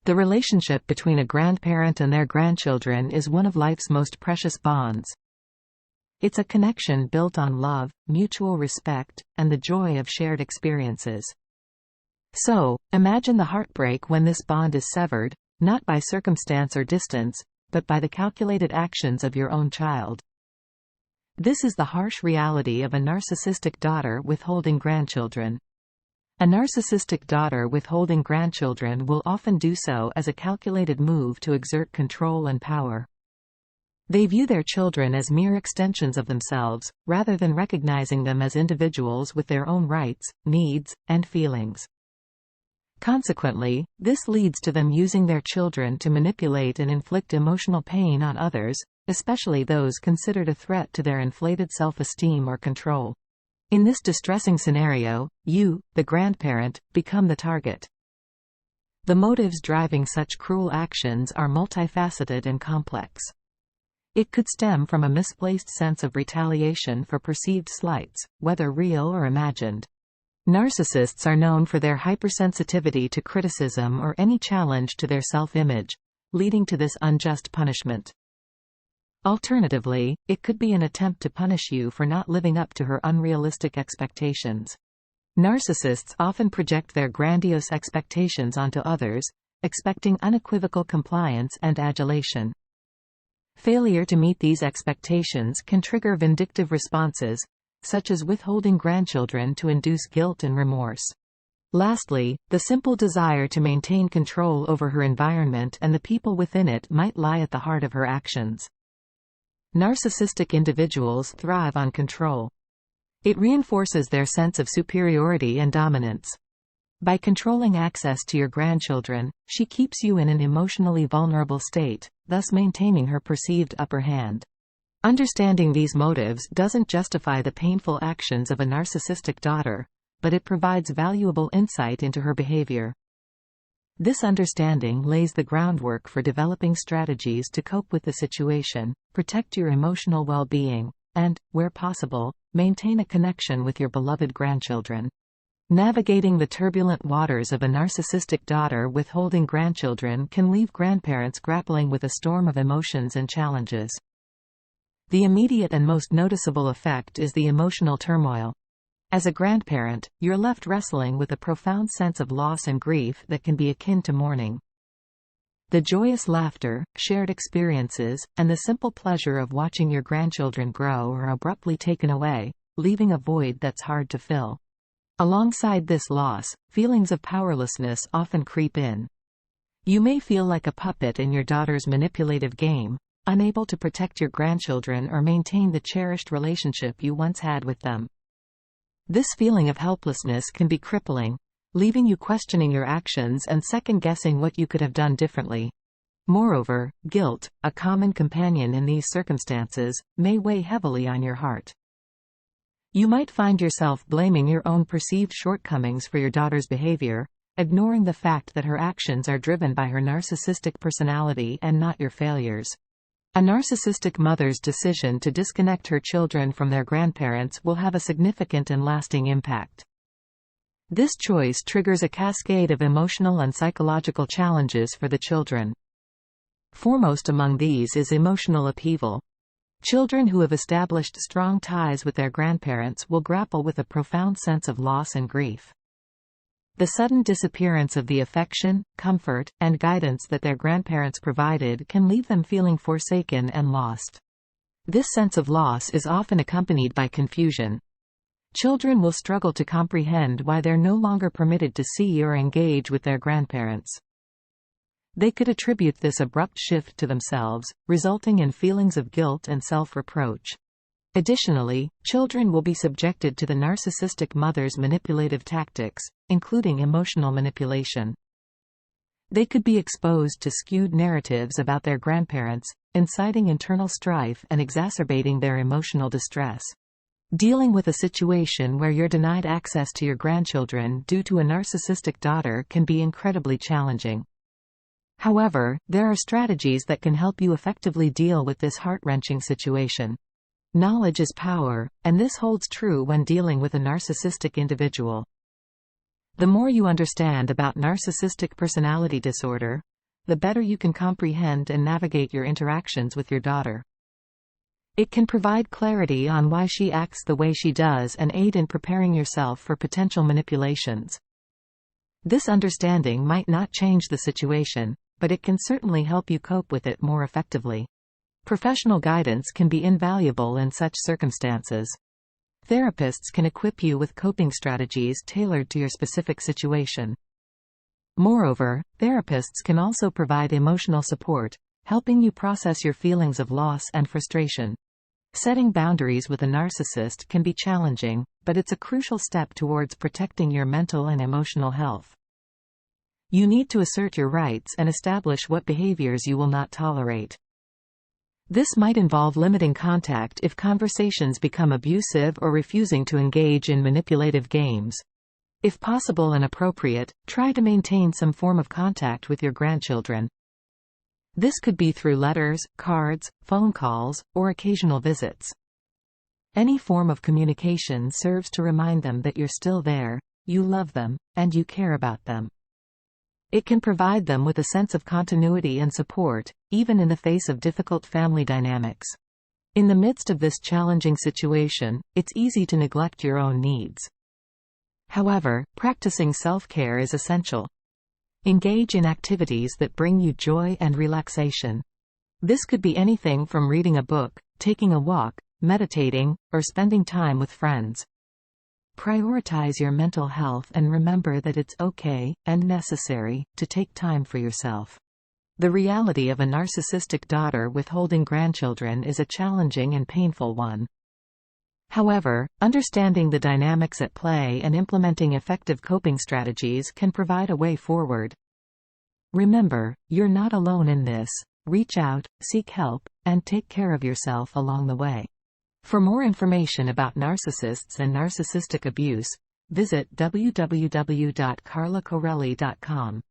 The relationship between a grandparent and their grandchildren is one of life's most precious bonds. It's a connection built on love, mutual respect, and the joy of shared experiences. So, imagine the heartbreak when this bond is severed, not by circumstance or distance, but by the calculated actions of your own child. This is the harsh reality of a narcissistic daughter withholding grandchildren. A narcissistic daughter withholding grandchildren will often do so as a calculated move to exert control and power. They view their children as mere extensions of themselves, rather than recognizing them as individuals with their own rights, needs, and feelings. Consequently, this leads to them using their children to manipulate and inflict emotional pain on others, especially those considered a threat to their inflated self-esteem or control. In this distressing scenario, you, the grandparent, become the target. The motives driving such cruel actions are multifaceted and complex. It could stem from a misplaced sense of retaliation for perceived slights, whether real or imagined. Narcissists are known for their hypersensitivity to criticism or any challenge to their self-image, leading to this unjust punishment. Alternatively, it could be an attempt to punish you for not living up to her unrealistic expectations. Narcissists often project their grandiose expectations onto others, expecting unequivocal compliance and adulation. Failure to meet these expectations can trigger vindictive responses, such as withholding grandchildren to induce guilt and remorse. Lastly, the simple desire to maintain control over her environment and the people within it might lie at the heart of her actions. Narcissistic individuals thrive on control. It reinforces their sense of superiority and dominance. By controlling access to your grandchildren, she keeps you in an emotionally vulnerable state, thus maintaining her perceived upper hand. Understanding these motives doesn't justify the painful actions of a narcissistic daughter, but it provides valuable insight into her behavior. This understanding lays the groundwork for developing strategies to cope with the situation, protect your emotional well-being, and, where possible, maintain a connection with your beloved grandchildren. Navigating the turbulent waters of a narcissistic daughter withholding grandchildren can leave grandparents grappling with a storm of emotions and challenges. The immediate and most noticeable effect is the emotional turmoil. As a grandparent, you're left wrestling with a profound sense of loss and grief that can be akin to mourning. The joyous laughter, shared experiences, and the simple pleasure of watching your grandchildren grow are abruptly taken away, leaving a void that's hard to fill. Alongside this loss, feelings of powerlessness often creep in. You may feel like a puppet in your daughter's manipulative game, unable to protect your grandchildren or maintain the cherished relationship you once had with them. This feeling of helplessness can be crippling, leaving you questioning your actions and second-guessing what you could have done differently. Moreover, guilt, a common companion in these circumstances, may weigh heavily on your heart. You might find yourself blaming your own perceived shortcomings for your daughter's behavior, ignoring the fact that her actions are driven by her narcissistic personality and not your failures. A narcissistic mother's decision to disconnect her children from their grandparents will have a significant and lasting impact. This choice triggers a cascade of emotional and psychological challenges for the children. Foremost among these is emotional upheaval. Children who have established strong ties with their grandparents will grapple with a profound sense of loss and grief. The sudden disappearance of the affection, comfort, and guidance that their grandparents provided can leave them feeling forsaken and lost. This sense of loss is often accompanied by confusion. Children will struggle to comprehend why they're no longer permitted to see or engage with their grandparents. They could attribute this abrupt shift to themselves, resulting in feelings of guilt and self-reproach. Additionally, children will be subjected to the narcissistic mother's manipulative tactics, including emotional manipulation. They could be exposed to skewed narratives about their grandparents, inciting internal strife and exacerbating their emotional distress. Dealing with a situation where you're denied access to your grandchildren due to a narcissistic daughter can be incredibly challenging. However, there are strategies that can help you effectively deal with this heart-wrenching situation. Knowledge is power, and this holds true when dealing with a narcissistic individual. The more you understand about narcissistic personality disorder, the better you can comprehend and navigate your interactions with your daughter. It can provide clarity on why she acts the way she does and aid in preparing yourself for potential manipulations. This understanding might not change the situation, but it can certainly help you cope with it more effectively. Professional guidance can be invaluable in such circumstances. Therapists can equip you with coping strategies tailored to your specific situation. Moreover, therapists can also provide emotional support, helping you process your feelings of loss and frustration. Setting boundaries with a narcissist can be challenging, but it's a crucial step towards protecting your mental and emotional health. You need to assert your rights and establish what behaviors you will not tolerate. This might involve limiting contact if conversations become abusive or refusing to engage in manipulative games. If possible and appropriate, try to maintain some form of contact with your grandchildren. This could be through letters, cards, phone calls, or occasional visits. Any form of communication serves to remind them that you're still there, you love them, and you care about them. It can provide them with a sense of continuity and support, even in the face of difficult family dynamics. In the midst of this challenging situation, it's easy to neglect your own needs. However, practicing self-care is essential. Engage in activities that bring you joy and relaxation. This could be anything from reading a book, taking a walk, meditating, or spending time with friends. Prioritize your mental health and remember that it's okay, and necessary, to take time for yourself. The reality of a narcissistic daughter withholding grandchildren is a challenging and painful one. However, understanding the dynamics at play and implementing effective coping strategies can provide a way forward. Remember, you're not alone in this. Reach out, seek help, and take care of yourself along the way. For more information about narcissists and narcissistic abuse, visit www.carlacorelli.com.